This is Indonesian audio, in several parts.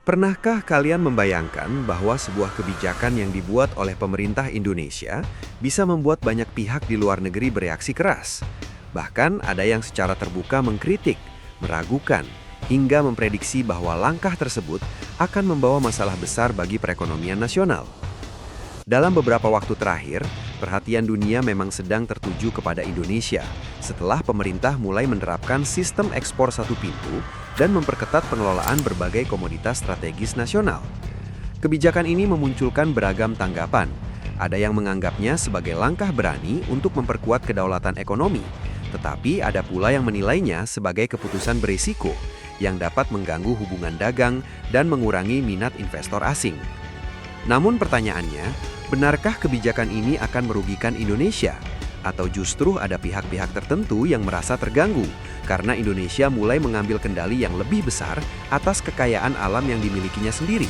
Pernahkah kalian membayangkan bahwa sebuah kebijakan yang dibuat oleh pemerintah Indonesia bisa membuat banyak pihak di luar negeri bereaksi keras? Bahkan ada yang secara terbuka mengkritik, meragukan, hingga memprediksi bahwa langkah tersebut akan membawa masalah besar bagi perekonomian nasional. Dalam beberapa waktu terakhir, perhatian dunia memang sedang tertuju kepada Indonesia setelah pemerintah mulai menerapkan sistem ekspor satu pintu dan memperketat pengelolaan berbagai komoditas strategis nasional. Kebijakan ini memunculkan beragam tanggapan. Ada yang menganggapnya sebagai langkah berani untuk memperkuat kedaulatan ekonomi, tetapi ada pula yang menilainya sebagai keputusan berisiko yang dapat mengganggu hubungan dagang dan mengurangi minat investor asing. Namun pertanyaannya, benarkah kebijakan ini akan merugikan Indonesia? Atau justru ada pihak-pihak tertentu yang merasa terganggu karena Indonesia mulai mengambil kendali yang lebih besar atas kekayaan alam yang dimilikinya sendiri?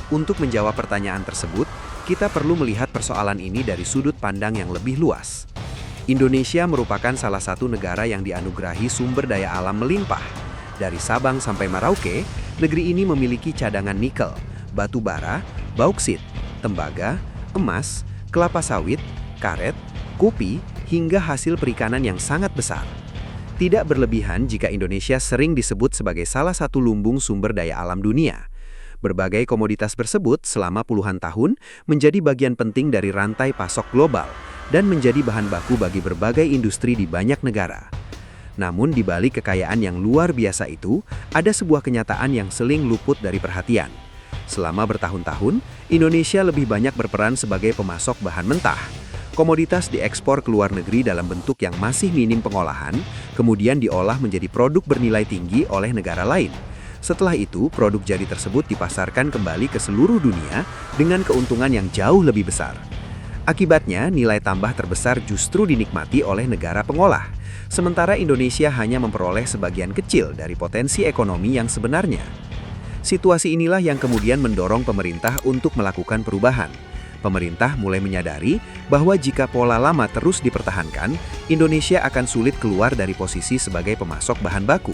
Untuk menjawab pertanyaan tersebut, kita perlu melihat persoalan ini dari sudut pandang yang lebih luas. Indonesia merupakan salah satu negara yang dianugerahi sumber daya alam melimpah. Dari Sabang sampai Merauke, negeri ini memiliki cadangan nikel, batu bara, bauksit, tembaga, emas, kelapa sawit, karet, kopi, hingga hasil perikanan yang sangat besar. Tidak berlebihan jika Indonesia sering disebut sebagai salah satu lumbung sumber daya alam dunia. Berbagai komoditas tersebut selama puluhan tahun menjadi bagian penting dari rantai pasok global dan menjadi bahan baku bagi berbagai industri di banyak negara. Namun di balik kekayaan yang luar biasa itu, ada sebuah kenyataan yang sering luput dari perhatian. Selama bertahun-tahun, Indonesia lebih banyak berperan sebagai pemasok bahan mentah. Komoditas diekspor ke luar negeri dalam bentuk yang masih minim pengolahan, kemudian diolah menjadi produk bernilai tinggi oleh negara lain. Setelah itu, produk jadi tersebut dipasarkan kembali ke seluruh dunia dengan keuntungan yang jauh lebih besar. Akibatnya, nilai tambah terbesar justru dinikmati oleh negara pengolah, sementara Indonesia hanya memperoleh sebagian kecil dari potensi ekonomi yang sebenarnya. Situasi inilah yang kemudian mendorong pemerintah untuk melakukan perubahan. Pemerintah mulai menyadari bahwa jika pola lama terus dipertahankan, Indonesia akan sulit keluar dari posisi sebagai pemasok bahan baku.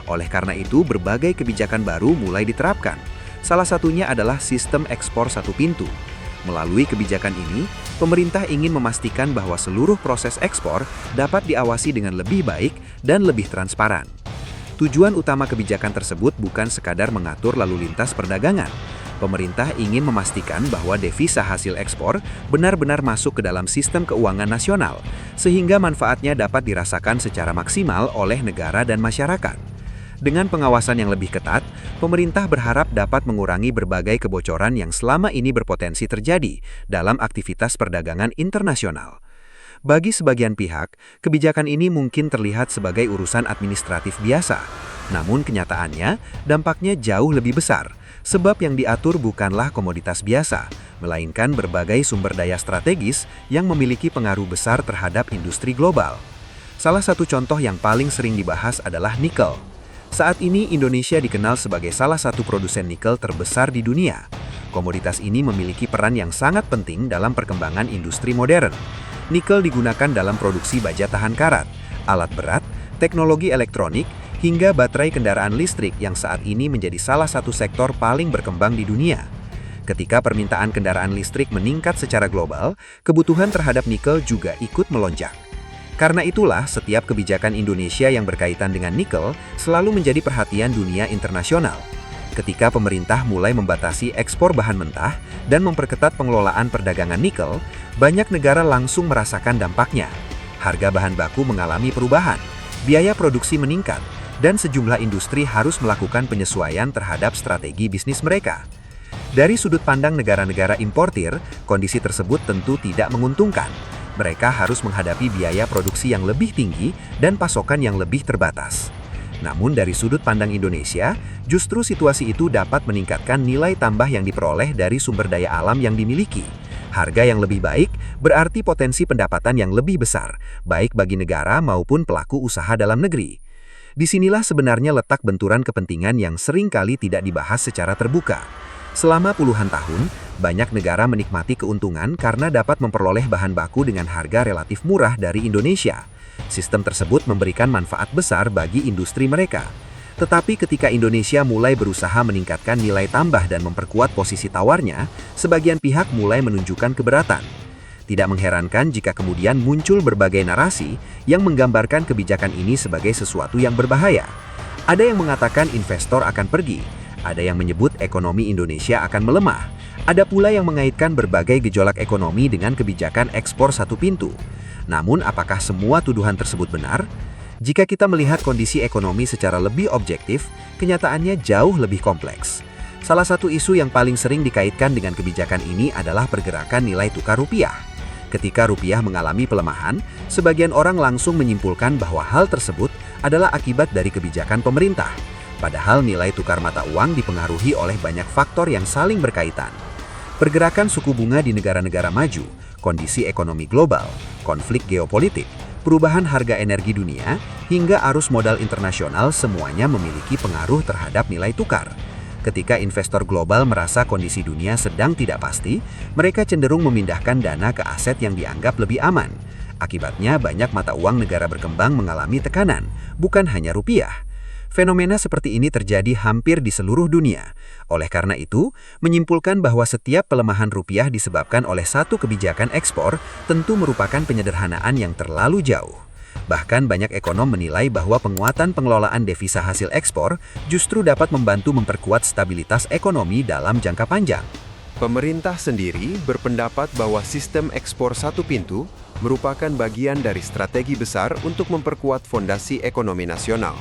Oleh karena itu, berbagai kebijakan baru mulai diterapkan. Salah satunya adalah sistem ekspor satu pintu. Melalui kebijakan ini, pemerintah ingin memastikan bahwa seluruh proses ekspor dapat diawasi dengan lebih baik dan lebih transparan. Tujuan utama kebijakan tersebut bukan sekadar mengatur lalu lintas perdagangan. Pemerintah ingin memastikan bahwa devisa hasil ekspor benar-benar masuk ke dalam sistem keuangan nasional, sehingga manfaatnya dapat dirasakan secara maksimal oleh negara dan masyarakat. Dengan pengawasan yang lebih ketat, pemerintah berharap dapat mengurangi berbagai kebocoran yang selama ini berpotensi terjadi dalam aktivitas perdagangan internasional. Bagi sebagian pihak, kebijakan ini mungkin terlihat sebagai urusan administratif biasa. Namun kenyataannya, dampaknya jauh lebih besar, sebab yang diatur bukanlah komoditas biasa, melainkan berbagai sumber daya strategis yang memiliki pengaruh besar terhadap industri global. Salah satu contoh yang paling sering dibahas adalah nikel. Saat ini Indonesia dikenal sebagai salah satu produsen nikel terbesar di dunia. Komoditas ini memiliki peran yang sangat penting dalam perkembangan industri modern. Nikel digunakan dalam produksi baja tahan karat, alat berat, teknologi elektronik, hingga baterai kendaraan listrik yang saat ini menjadi salah satu sektor paling berkembang di dunia. Ketika permintaan kendaraan listrik meningkat secara global, kebutuhan terhadap nikel juga ikut melonjak. Karena itulah, setiap kebijakan Indonesia yang berkaitan dengan nikel selalu menjadi perhatian dunia internasional. Ketika pemerintah mulai membatasi ekspor bahan mentah dan memperketat pengelolaan perdagangan nikel, banyak negara langsung merasakan dampaknya. Harga bahan baku mengalami perubahan, biaya produksi meningkat, dan sejumlah industri harus melakukan penyesuaian terhadap strategi bisnis mereka. Dari sudut pandang negara-negara importir, kondisi tersebut tentu tidak menguntungkan. Mereka harus menghadapi biaya produksi yang lebih tinggi dan pasokan yang lebih terbatas. Namun dari sudut pandang Indonesia, justru situasi itu dapat meningkatkan nilai tambah yang diperoleh dari sumber daya alam yang dimiliki. Harga yang lebih baik berarti potensi pendapatan yang lebih besar, baik bagi negara maupun pelaku usaha dalam negeri. Disinilah sebenarnya letak benturan kepentingan yang seringkali tidak dibahas secara terbuka. Selama puluhan tahun, banyak negara menikmati keuntungan karena dapat memperoleh bahan baku dengan harga relatif murah dari Indonesia. Sistem tersebut memberikan manfaat besar bagi industri mereka. Tetapi ketika Indonesia mulai berusaha meningkatkan nilai tambah dan memperkuat posisi tawarnya, sebagian pihak mulai menunjukkan keberatan. Tidak mengherankan jika kemudian muncul berbagai narasi yang menggambarkan kebijakan ini sebagai sesuatu yang berbahaya. Ada yang mengatakan investor akan pergi, ada yang menyebut ekonomi Indonesia akan melemah, ada pula yang mengaitkan berbagai gejolak ekonomi dengan kebijakan ekspor satu pintu. Namun, apakah semua tuduhan tersebut benar? Jika kita melihat kondisi ekonomi secara lebih objektif, kenyataannya jauh lebih kompleks. Salah satu isu yang paling sering dikaitkan dengan kebijakan ini adalah pergerakan nilai tukar rupiah. Ketika rupiah mengalami pelemahan, sebagian orang langsung menyimpulkan bahwa hal tersebut adalah akibat dari kebijakan pemerintah. Padahal nilai tukar mata uang dipengaruhi oleh banyak faktor yang saling berkaitan. Pergerakan suku bunga di negara-negara maju, kondisi ekonomi global, konflik geopolitik, perubahan harga energi dunia, hingga arus modal internasional semuanya memiliki pengaruh terhadap nilai tukar. Ketika investor global merasa kondisi dunia sedang tidak pasti, mereka cenderung memindahkan dana ke aset yang dianggap lebih aman. Akibatnya banyak mata uang negara berkembang mengalami tekanan, bukan hanya rupiah. Fenomena seperti ini terjadi hampir di seluruh dunia. Oleh karena itu, menyimpulkan bahwa setiap pelemahan rupiah disebabkan oleh satu kebijakan ekspor tentu merupakan penyederhanaan yang terlalu jauh. Bahkan banyak ekonom menilai bahwa penguatan pengelolaan devisa hasil ekspor justru dapat membantu memperkuat stabilitas ekonomi dalam jangka panjang. Pemerintah sendiri berpendapat bahwa sistem ekspor satu pintu merupakan bagian dari strategi besar untuk memperkuat fondasi ekonomi nasional.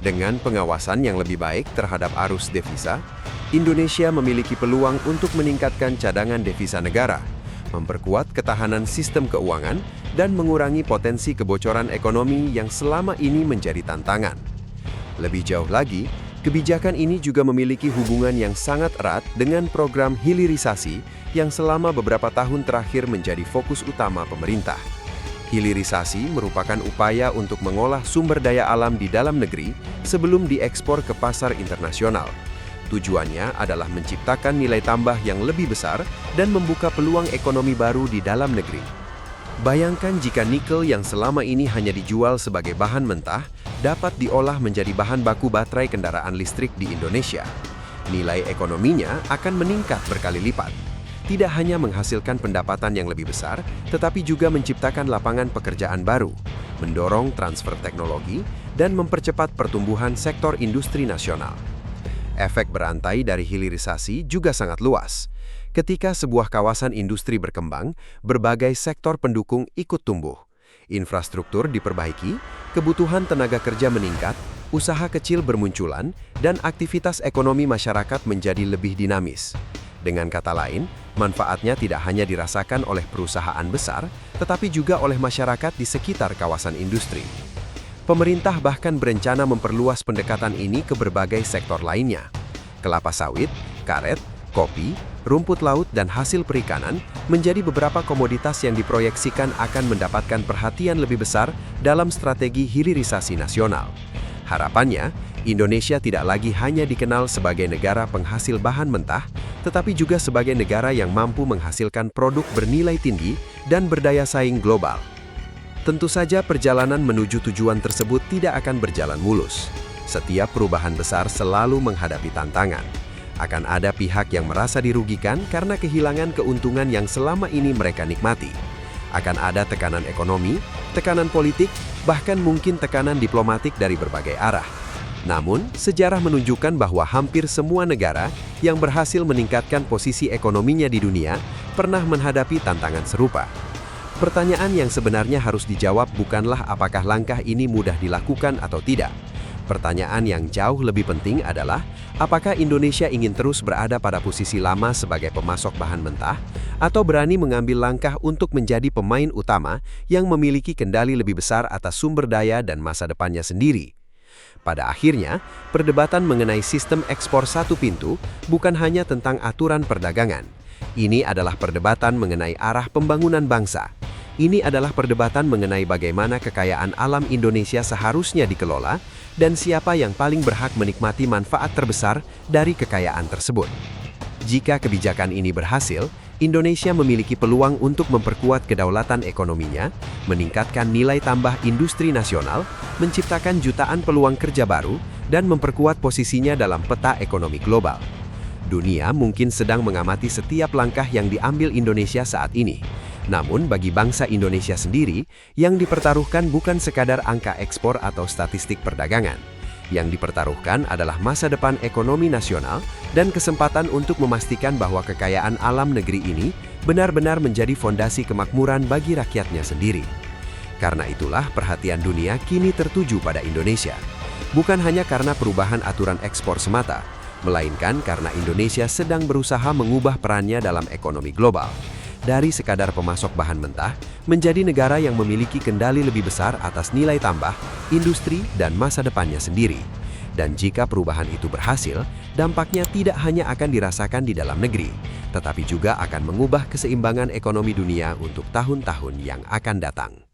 Dengan pengawasan yang lebih baik terhadap arus devisa, Indonesia memiliki peluang untuk meningkatkan cadangan devisa negara, memperkuat ketahanan sistem keuangan, dan mengurangi potensi kebocoran ekonomi yang selama ini menjadi tantangan. Lebih jauh lagi, kebijakan ini juga memiliki hubungan yang sangat erat dengan program hilirisasi yang selama beberapa tahun terakhir menjadi fokus utama pemerintah. Hilirisasi merupakan upaya untuk mengolah sumber daya alam di dalam negeri sebelum diekspor ke pasar internasional. Tujuannya adalah menciptakan nilai tambah yang lebih besar dan membuka peluang ekonomi baru di dalam negeri. Bayangkan jika nikel yang selama ini hanya dijual sebagai bahan mentah dapat diolah menjadi bahan baku baterai kendaraan listrik di Indonesia. Nilai ekonominya akan meningkat berkali lipat. Tidak hanya menghasilkan pendapatan yang lebih besar, tetapi juga menciptakan lapangan pekerjaan baru, mendorong transfer teknologi, dan mempercepat pertumbuhan sektor industri nasional. Efek berantai dari hilirisasi juga sangat luas. Ketika sebuah kawasan industri berkembang, berbagai sektor pendukung ikut tumbuh. Infrastruktur diperbaiki, kebutuhan tenaga kerja meningkat, usaha kecil bermunculan, dan aktivitas ekonomi masyarakat menjadi lebih dinamis. Dengan kata lain, manfaatnya tidak hanya dirasakan oleh perusahaan besar, tetapi juga oleh masyarakat di sekitar kawasan industri. Pemerintah bahkan berencana memperluas pendekatan ini ke berbagai sektor lainnya. Kelapa sawit, karet, kopi, rumput laut, dan hasil perikanan menjadi beberapa komoditas yang diproyeksikan akan mendapatkan perhatian lebih besar dalam strategi hilirisasi nasional. Harapannya, Indonesia tidak lagi hanya dikenal sebagai negara penghasil bahan mentah, tetapi juga sebagai negara yang mampu menghasilkan produk bernilai tinggi dan berdaya saing global. Tentu saja perjalanan menuju tujuan tersebut tidak akan berjalan mulus. Setiap perubahan besar selalu menghadapi tantangan. Akan ada pihak yang merasa dirugikan karena kehilangan keuntungan yang selama ini mereka nikmati. Akan ada tekanan ekonomi, tekanan politik, bahkan mungkin tekanan diplomatik dari berbagai arah. Namun, sejarah menunjukkan bahwa hampir semua negara yang berhasil meningkatkan posisi ekonominya di dunia pernah menghadapi tantangan serupa. Pertanyaan yang sebenarnya harus dijawab bukanlah apakah langkah ini mudah dilakukan atau tidak. Pertanyaan yang jauh lebih penting adalah, apakah Indonesia ingin terus berada pada posisi lama sebagai pemasok bahan mentah, atau berani mengambil langkah untuk menjadi pemain utama yang memiliki kendali lebih besar atas sumber daya dan masa depannya sendiri? Pada akhirnya, perdebatan mengenai sistem ekspor satu pintu bukan hanya tentang aturan perdagangan. Ini adalah perdebatan mengenai arah pembangunan bangsa. Ini adalah perdebatan mengenai bagaimana kekayaan alam Indonesia seharusnya dikelola dan siapa yang paling berhak menikmati manfaat terbesar dari kekayaan tersebut. Jika kebijakan ini berhasil, Indonesia memiliki peluang untuk memperkuat kedaulatan ekonominya, meningkatkan nilai tambah industri nasional, menciptakan jutaan peluang kerja baru, dan memperkuat posisinya dalam peta ekonomi global. Dunia mungkin sedang mengamati setiap langkah yang diambil Indonesia saat ini. Namun bagi bangsa Indonesia sendiri, yang dipertaruhkan bukan sekadar angka ekspor atau statistik perdagangan. Yang dipertaruhkan adalah masa depan ekonomi nasional dan kesempatan untuk memastikan bahwa kekayaan alam negeri ini benar-benar menjadi fondasi kemakmuran bagi rakyatnya sendiri. Karena itulah perhatian dunia kini tertuju pada Indonesia. Bukan hanya karena perubahan aturan ekspor semata, melainkan karena Indonesia sedang berusaha mengubah perannya dalam ekonomi global. Dari sekadar pemasok bahan mentah, menjadi negara yang memiliki kendali lebih besar atas nilai tambah, industri, dan masa depannya sendiri. Dan jika perubahan itu berhasil, dampaknya tidak hanya akan dirasakan di dalam negeri, tetapi juga akan mengubah keseimbangan ekonomi dunia untuk tahun-tahun yang akan datang.